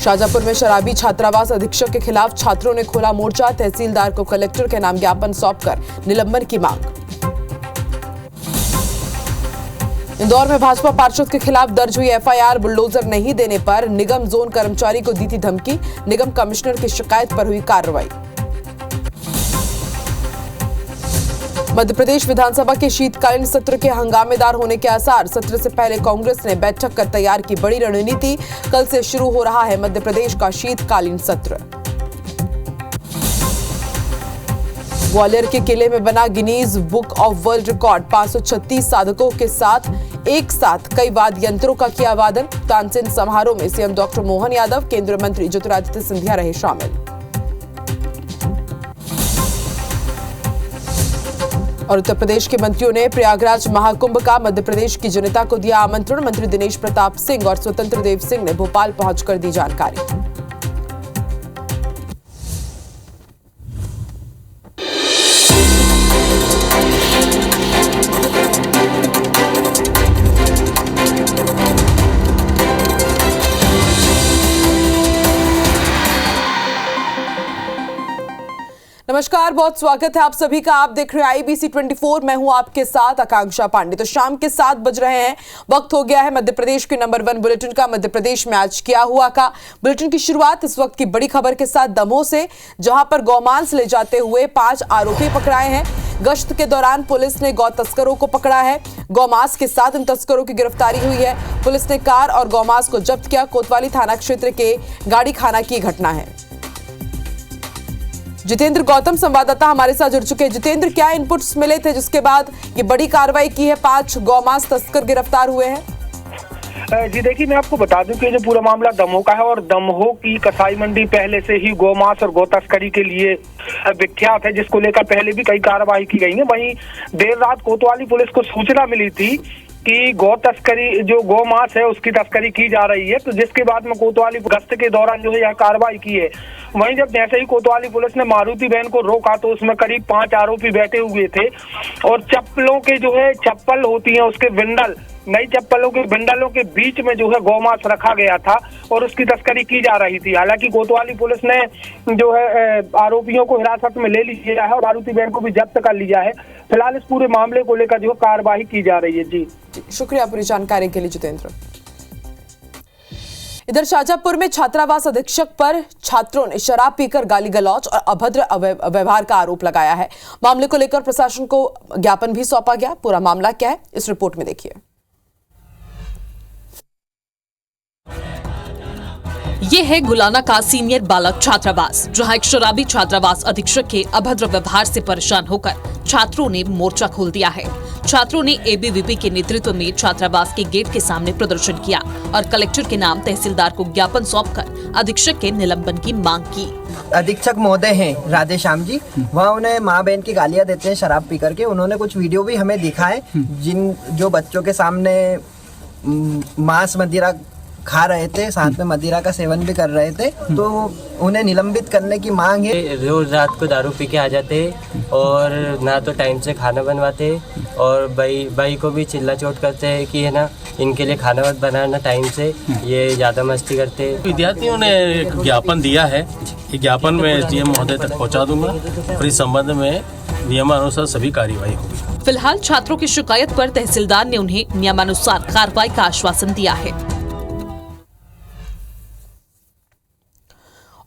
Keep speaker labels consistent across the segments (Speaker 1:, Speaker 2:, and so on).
Speaker 1: शाजापुर में शराबी छात्रावास अधीक्षक के खिलाफ छात्रों ने खोला मोर्चा। तहसीलदार को कलेक्टर के नाम ज्ञापन सौंपकर निलंबन की मांग। इंदौर में भाजपा पार्षद के खिलाफ दर्ज हुई एफआईआर। बुलडोजर नहीं देने पर निगम जोन कर्मचारी को दी थी धमकी। निगम कमिश्नर की शिकायत पर हुई कार्रवाई। मध्य प्रदेश विधानसभा के शीतकालीन सत्र के हंगामेदार होने के आसार। सत्र से पहले कांग्रेस ने बैठक कर तैयार की बड़ी रणनीति। कल से शुरू हो रहा है मध्य प्रदेश का शीतकालीन सत्र। ग्वालियर के किले में बना Guinness book of world record. 536 साधकों के साथ एक साथ कई वाद्य यंत्रों का किया वादन। तानसेन समारोह में सीएम डॉक्टर मोहन यादव, केंद्रीय मंत्री ज्योतिरादित्य सिंधिया रहे शामिल। और उत्तर प्रदेश के मंत्रियों ने प्रयागराज महाकुंभ का मध्य प्रदेश की जनता को दिया आमंत्रण। मंत्री दिनेश प्रताप सिंह और स्वतंत्र देव सिंह ने भोपाल पहुंचकर दी जानकारी। नमस्कार, बहुत स्वागत है आप सभी का। आप देख रहे हैं IBC 24। मैं हूं आपके साथ आकांक्षा पांडे। तो शाम के 7 बज रहे हैं, वक्त हो गया है मध्य प्रदेश के नंबर 1 बुलेटिन का। मध्य प्रदेश में आज क्या हुआ का बुलेटिन की शुरुआत इस वक्त की बड़ी खबर के साथ दमोह से, जहां पर गौमांस ले जाते हुए 5 आरोपी पकड़ाए हैं। गश्त के दौरान पुलिस ने गौ तस्करों को पकड़ा है। गौमांस के साथ इन तस्करों की गिरफ्तारी हुई है। पुलिस ने कार और गौमांस को जब्त किया। कोतवाली थाना क्षेत्र के गाड़ी खाना की घटना है। जितेंद्र गौतम संवाददाता हमारे साथ जुड़ चुके हैं। जितेंद्र, क्या इनपुट्स मिले थे जिसके बाद ये बड़ी कार्रवाई की है? 5 गौमांस तस्कर गिरफ्तार हुए हैं।
Speaker 2: जी देखिए, मैं आपको बता दूं कि जो पूरा मामला दमोह का है और दमोह की कसाई मंडी पहले से ही गौमांस और गौ तस्करी के लिए विख्यात है, जिसको लेकर पहले भी कई कार्रवाई की गई है। वहीं देर रात कोतवाली पुलिस को सूचना मिली थी कि गौ तस्करी, जो गौमांस है उसकी तस्करी की जा रही है, तो जिसके बाद में कोतवाली गश्त के दौरान जो है यह कार्रवाई की है। वहीं जब जैसे ही कोतवाली पुलिस ने मारुति वैन को रोका तो उसमें करीब 5 आरोपी बैठे हुए थे और चप्पलों के जो है चप्पल होती है उसके विंडल, नई चप्पलों के विंडलों के बीच में जो है गौमांस रखा गया था और उसकी तस्करी की जा रही थी। हालांकि कोतवाली पुलिस ने जो है आरोपियों को हिरासत में ले लिया है और मारुति वैन को भी जब्त कर लिया है। फिलहाल इस पूरे मामले को लेकर जो कार्रवाई की जा रही है। जी
Speaker 1: शुक्रिया पूरी जानकारी के लिए जितेंद्र। इधर शाजापुर में छात्रावास अधीक्षक पर छात्रों ने शराब पीकर गाली गलौज और अभद्र व्यवहार का आरोप लगाया है। मामले को लेकर प्रशासन को ज्ञापन भी सौंपा गया। पूरा मामला क्या है इस रिपोर्ट में देखिए।
Speaker 3: ये है गुलाना का सीनियर बालक छात्रावास, जहां एक शराबी छात्रावास अधीक्षक के अभद्र व्यवहार से परेशान होकर छात्रों ने मोर्चा खोल दिया है। छात्रों ने ABVP के नेतृत्व में छात्रावास के गेट के सामने प्रदर्शन किया और कलेक्टर के नाम तहसीलदार को ज्ञापन सौंपकर अधीक्षक के निलंबन की मांग की।
Speaker 4: अधीक्षक महोदय हैं राधे श्याम जी, वहाँ उन्हें माँ बहन की गालियाँ देते हैं शराब पी करके। उन्होंने कुछ वीडियो भी हमें दिखा है जो बच्चों के सामने मांस मदिरा खा रहे थे, साथ में मदिरा का सेवन भी कर रहे थे, तो उन्हें निलंबित करने की मांग है।
Speaker 5: रोज रात को दारू पी के आ जाते और ना तो टाइम से खाना बनवाते और भाई को भी चिल्ला चोट करते हैं कि है ना इनके लिए खाना मत बनाना टाइम से, ये ज़्यादा मस्ती करते।
Speaker 6: विद्यार्थियों ने एक ज्ञापन दिया है, ये ज्ञापन मैं SDM महोदय तक पहुंचा दूंगा और इस संबंध में नियमानुसार सभी कार्रवाई होगी।
Speaker 3: फिलहाल छात्रों की शिकायत पर तहसीलदार ने उन्हें नियमानुसार कार्रवाई का आश्वासन दिया है।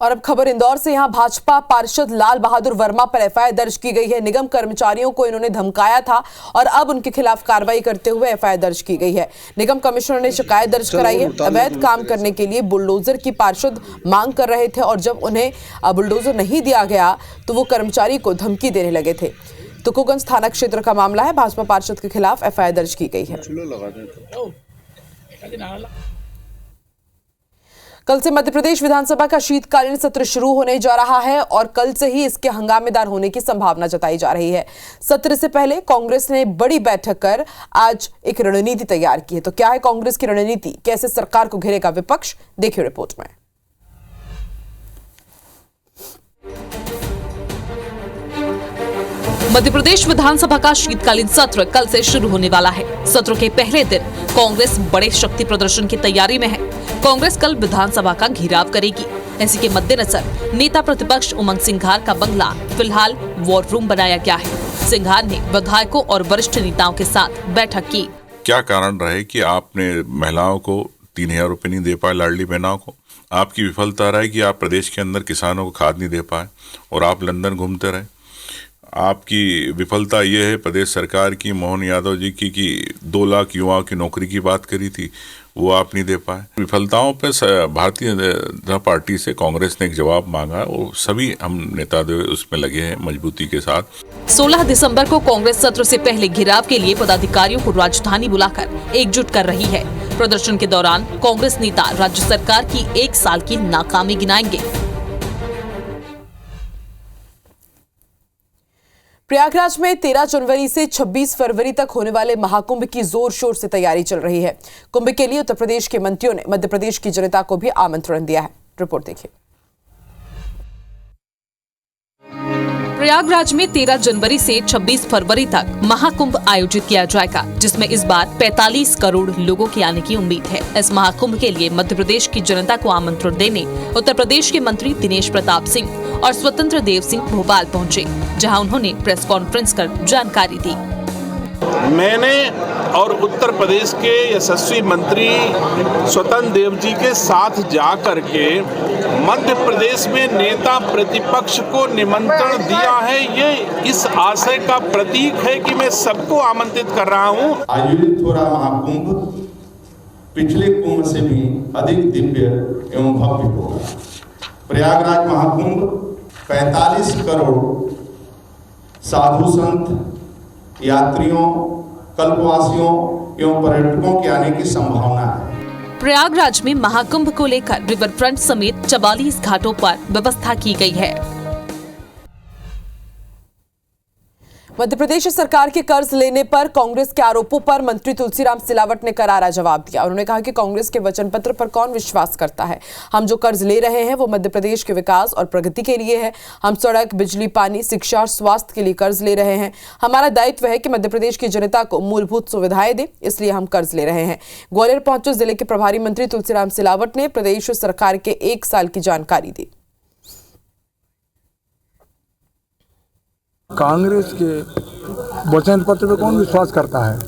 Speaker 1: और अब खबर इंदौर से। यहां भाजपा पार्षद लाल बहादुर वर्मा पर FIR दर्ज की गई है। निगम कर्मचारियों को इन्होंने धमकाया था और अब उनके खिलाफ कार्रवाई करते हुए FIR दर्ज की गई है। निगम कमिश्नर ने शिकायत दर्ज कराई है। अवैध काम करने के लिए बुलडोजर की पार्षद मांग कर रहे थे और जब उन्हें बुलडोजर नहीं दिया गया तो वो कर्मचारी को धमकी देने लगे थे। तुकोगंज थाना क्षेत्र का मामला है। भाजपा पार्षद के खिलाफ FIR दर्ज की गई है। कल से मध्य प्रदेश विधानसभा का शीतकालीन सत्र शुरू होने जा रहा है और कल से ही इसके हंगामेदार होने की संभावना जताई जा रही है। सत्र से पहले कांग्रेस ने बड़ी बैठक कर आज एक रणनीति तैयार की है। तो क्या है कांग्रेस की रणनीति, कैसे सरकार को घेरेगा विपक्ष, देखिए रिपोर्ट में।
Speaker 3: मध्य प्रदेश विधानसभा का शीतकालीन सत्र कल से शुरू होने वाला है। सत्र के पहले दिन कांग्रेस बड़े शक्ति प्रदर्शन की तैयारी में है। कांग्रेस कल विधानसभा का घेराव करेगी। इसी के मद्देनजर नेता प्रतिपक्ष उमंग सिंघार का बंगला फिलहाल वॉर रूम बनाया गया है। सिंघार ने विधायकों और वरिष्ठ नेताओं के साथ बैठक की।
Speaker 7: क्या कारण रहे कि आपने महिलाओं को 3,000 रुपये नहीं दे पाए, लाडली बहनों को? आपकी विफलता रहे कि आप प्रदेश के अंदर किसानों को खाद नहीं दे पाए और आप लंदन घूमते रहे। आपकी विफलता ये है प्रदेश सरकार की, मोहन यादव जी की, कि 2 लाख युवाओं की नौकरी की बात करी थी, वो आप नहीं दे पाए। विफलताओं पे भारतीय जनता पार्टी से कांग्रेस ने एक जवाब मांगा और सभी हम नेता उसमें लगे हैं मजबूती के साथ।
Speaker 3: 16 दिसंबर को कांग्रेस सत्र से पहले घेराव के लिए पदाधिकारियों को राजधानी बुलाकर एकजुट कर रही है। प्रदर्शन के दौरान कांग्रेस नेता राज्य सरकार की 1 साल की नाकामी गिनाएंगे।
Speaker 1: प्रयागराज में 13 जनवरी से 26 फरवरी तक होने वाले महाकुंभ की जोर शोर से तैयारी चल रही है। कुंभ के लिए उत्तर प्रदेश के मंत्रियों ने मध्य प्रदेश की जनता को भी आमंत्रण दिया है। रिपोर्ट देखिए।
Speaker 3: प्रयागराज में 13 जनवरी से 26 फरवरी तक महाकुंभ आयोजित किया जाएगा, जिसमें इस बार 45 करोड़ लोगों के आने की उम्मीद है। इस महाकुंभ के लिए मध्य प्रदेश की जनता को आमंत्रण देने उत्तर प्रदेश के मंत्री दिनेश प्रताप सिंह और स्वतंत्र देव सिंह भोपाल पहुंचे, जहां उन्होंने प्रेस कॉन्फ्रेंस कर जानकारी दी।
Speaker 8: मैंने और उत्तर प्रदेश के यशस्वी मंत्री स्वतंत्र देव जी के साथ जाकर के मध्य प्रदेश में नेता प्रतिपक्ष को निमंत्रण दिया है। ये इस आशय का प्रतीक है कि मैं सबको आमंत्रित कर रहा हूं।
Speaker 9: आयोजित हो रहा महाकुंभ पिछले कुंभ से भी अधिक दिव्य एवं भव्य होगा। प्रयागराज महाकुंभ 45 करोड़ साधु संत, यात्रियों, कल्पवासियों एवं पर्यटकों के आने की संभावना है।
Speaker 3: प्रयागराज में महाकुंभ को लेकर रिवर फ्रंट समेत 44 घाटों पर व्यवस्था की गई है।
Speaker 1: मध्य प्रदेश सरकार के कर्ज लेने पर कांग्रेस के आरोपों पर मंत्री तुलसीराम सिलावट ने करारा जवाब दिया। उन्होंने कहा कि कांग्रेस के वचन पत्र पर कौन विश्वास करता है। हम जो कर्ज ले रहे हैं वो मध्य प्रदेश के विकास और प्रगति के लिए है। हम सड़क, बिजली, पानी, शिक्षा और स्वास्थ्य के लिए कर्ज ले रहे हैं। हमारा दायित्व है कि मध्य प्रदेश की जनता को मूलभूत सुविधाएं दें, इसलिए हम कर्ज ले रहे हैं। ग्वालियर पहुंचे जिले के प्रभारी मंत्री तुलसीराम सिलावट ने प्रदेश सरकार के 1 साल की जानकारी दी।
Speaker 10: कांग्रेस के वचन पत्र पे कौन विश्वास करता है।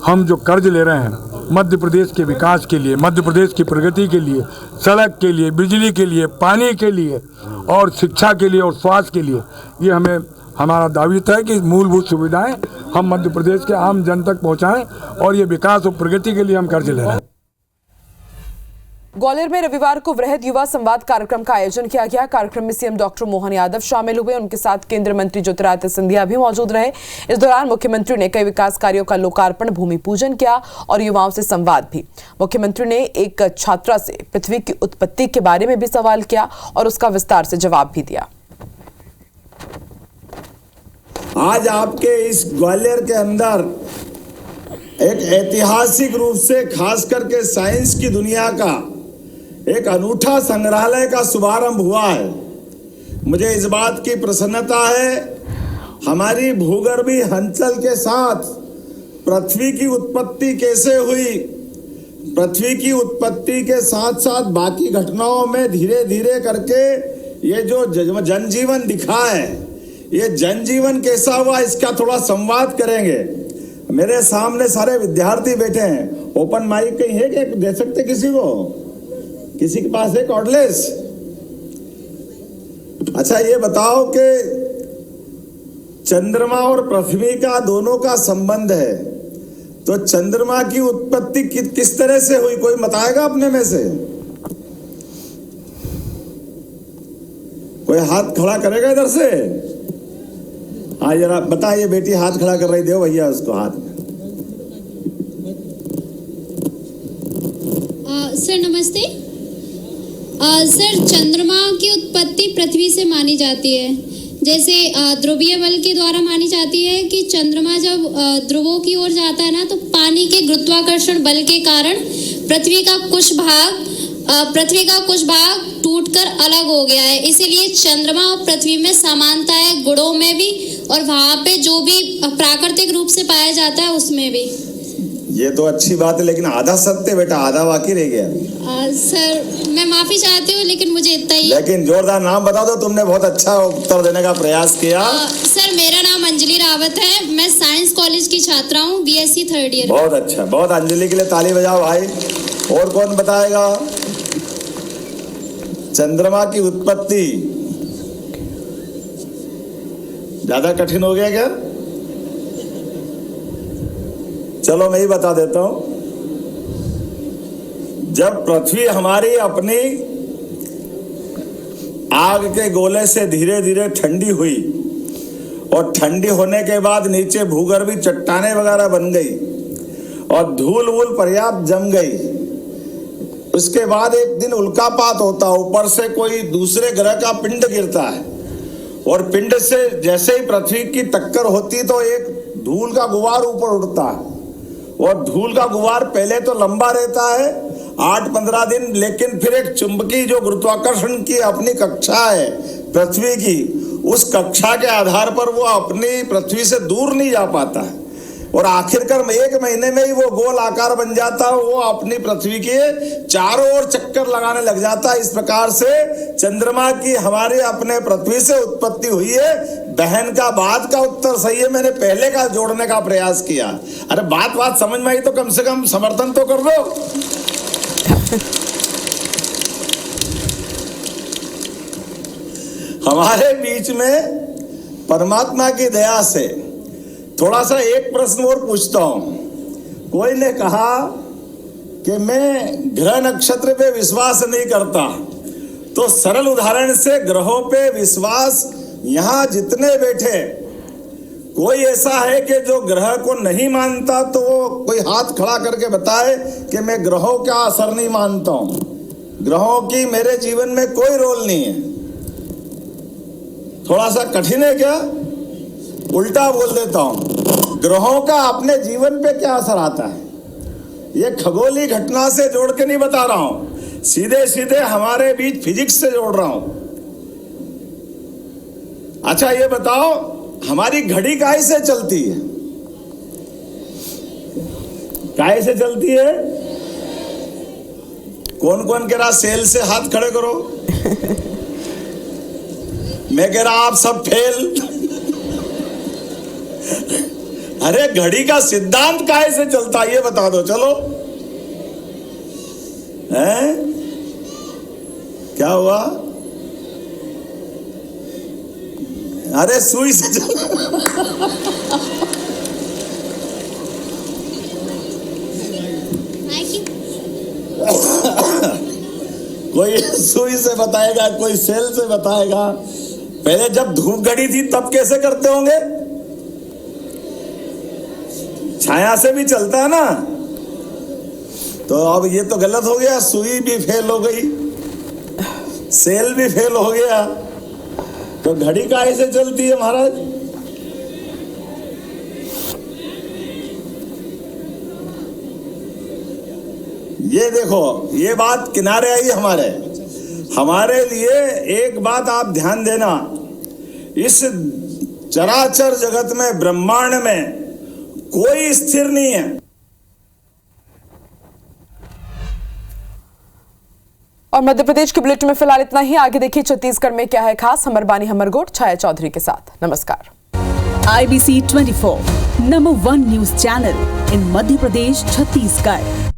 Speaker 10: हम जो कर्ज ले रहे हैं मध्य प्रदेश के विकास के लिए, मध्य प्रदेश की प्रगति के लिए, सड़क के लिए, बिजली के लिए, पानी के लिए और शिक्षा के लिए और स्वास्थ्य के लिए, ये हमारा दायित्व है कि मूलभूत सुविधाएं हम मध्य प्रदेश के आम जन तक पहुंचाएं और ये विकास और प्रगति के लिए हम कर्ज ले रहे हैं।
Speaker 1: ग्वालियर में रविवार को वृहद युवा संवाद कार्यक्रम का आयोजन किया गया। कार्यक्रम में सीएम डॉक्टर मोहन यादव शामिल हुए। उनके साथ केंद्रीय मंत्री ज्योतिरादित्य सिंधिया भी मौजूद रहे। इस दौरान मुख्यमंत्री ने कई विकास कार्यों का लोकार्पण, भूमि पूजन किया और युवाओं से संवाद भी। मुख्यमंत्री ने एक छात्रा से पृथ्वी की उत्पत्ति के बारे में भी सवाल किया और उसका विस्तार से जवाब भी दिया।
Speaker 11: आज आपके इस ग्वालियर के अंदर एक ऐतिहासिक रूप से खास करके साइंस की दुनिया का एक अनूठा संग्रहालय का शुभारंभ हुआ है। मुझे इस बात की प्रसन्नता है, हमारी भूगर्भी हलचल के साथ पृथ्वी की उत्पत्ति कैसे हुई, पृथ्वी की उत्पत्ति के साथ साथ बाकी घटनाओं में धीरे धीरे करके ये जो जनजीवन दिखा है, ये जनजीवन कैसा हुआ, इसका थोड़ा संवाद करेंगे। मेरे सामने सारे विद्यार्थी बैठे हैं। ओपन माइक कहीं है कि दे सकते किसी को? किसी के पास है कॉर्डलेस? अच्छा, ये बताओ कि चंद्रमा और पृथ्वी का दोनों का संबंध है, तो चंद्रमा की उत्पत्ति किस तरह से हुई, कोई बताएगा अपने में से? कोई हाथ खड़ा करेगा इधर से? हाँ जरा बताइए, बेटी हाथ खड़ा कर रही, दो भैया उसको हाथ में।
Speaker 12: सर नमस्ते। सर, चंद्रमा की उत्पत्ति पृथ्वी से मानी जाती है। जैसे ध्रुवीय बल के द्वारा मानी जाती है कि चंद्रमा जब ध्रुवों की ओर जाता है ना, तो पानी के गुरुत्वाकर्षण बल के कारण पृथ्वी का कुछ भाग टूटकर अलग हो गया है। इसीलिए चंद्रमा और पृथ्वी में समानता है, गुणों में भी और वहां पे जो भी प्राकृतिक रूप से पाया जाता है उसमें भी।
Speaker 11: ये तो अच्छी बात है, लेकिन आधा सत्य बेटा, आधा बाकी रह गया।
Speaker 12: सर मैं माफी चाहती हूँ, लेकिन मुझे इतना ही।
Speaker 11: लेकिन जोरदार नाम बता दो, तुमने बहुत अच्छा उत्तर देने का प्रयास किया।
Speaker 12: सर मेरा नाम अंजलि रावत है, मैं साइंस कॉलेज की छात्रा हूँ, BSc 3rd ईयर।
Speaker 11: बहुत अच्छा, बहुत। अंजलि के लिए ताली बजाओ भाई। और कौन बताएगा? चंद्रमा की उत्पत्ति ज्यादा कठिन हो गया क्या? चलो मैं ही बता देता हूं। जब पृथ्वी हमारी अपनी आग के गोले से धीरे धीरे ठंडी हुई और ठंडी होने के बाद नीचे भूगर्भीय चट्टानें वगैरह बन गई और धूल वूल पर्याप्त जम गई, उसके बाद एक दिन उल्कापात होता है, ऊपर से कोई दूसरे ग्रह का पिंड गिरता है और पिंड से जैसे ही पृथ्वी की टक्कर होती तो एक धूल का गुबार ऊपर उड़ता है और धूल का गुबार पहले तो लंबा रहता है 8-15 दिन, लेकिन फिर एक चुंबकीय जो गुरुत्वाकर्षण की अपनी कक्षा है पृथ्वी की, उस कक्षा के आधार पर वो अपनी पृथ्वी से दूर नहीं जा पाता है और आखिरकार 1 महीने में ही वो गोल आकार बन जाता है, वो अपनी पृथ्वी के चारों ओर चक्कर लगाने लग जाता है। इस प्रकार से चंद्रमा की हमारे अपने पृथ्वी से उत्पत्ति हुई है। बहन का बाद का उत्तर सही है, मैंने पहले का जोड़ने का प्रयास किया। अरे बात समझ में आई तो कम से कम समर्थन तो कर दो। हमारे बीच में परमात्मा की दया से थोड़ा सा एक प्रश्न और पूछता हूं। कोई ने कहा कि मैं ग्रह नक्षत्र पे विश्वास नहीं करता, तो सरल उदाहरण से ग्रहों पे विश्वास, यहां जितने बैठे कोई ऐसा है कि जो ग्रह को नहीं मानता, तो वो कोई हाथ खड़ा करके बताए कि मैं ग्रहों का असर नहीं मानता हूं, ग्रहों की मेरे जीवन में कोई रोल नहीं है। थोड़ा सा कठिन है क्या? उल्टा बोल देता हूं, ग्रहों का अपने जीवन पे क्या असर आता है, ये खगोलीय घटना से जोड़ के नहीं बता रहा हूं, सीधे सीधे हमारे बीच फिजिक्स से जोड़ रहा हूं। अच्छा ये बताओ, हमारी घड़ी काहे से चलती है? काहे से चलती है? कौन कौन कह रहा सेल से? हाथ खड़े करो। मैं कह रहा आप सब फेल। अरे घड़ी का सिद्धांत काहे से चलता है ये बता दो। चलो हैं? क्या हुआ? अरे सुई से कोई सुई से बताएगा, कोई सेल से बताएगा। पहले जब धूप घड़ी थी तब कैसे करते होंगे? छाया से भी चलता है ना। तो अब ये तो गलत हो गया, सुई भी फेल हो गई, सेल भी फेल हो गया, तो घड़ी काहे से चलती है महाराज? ये देखो, ये बात किनारे आई हमारे लिए। एक बात आप ध्यान देना, इस चराचर जगत में, ब्रह्मांड में कोई स्थिर नहीं है।
Speaker 1: और मध्य प्रदेश के बुलेटिन में फिलहाल इतना ही। आगे देखिए छत्तीसगढ़ में क्या है खास। हमरबानी हमरगोट छाया चौधरी के साथ। नमस्कार।
Speaker 13: IBC 24 number 1 news channel in Madhya Pradesh, Chhattisgarh.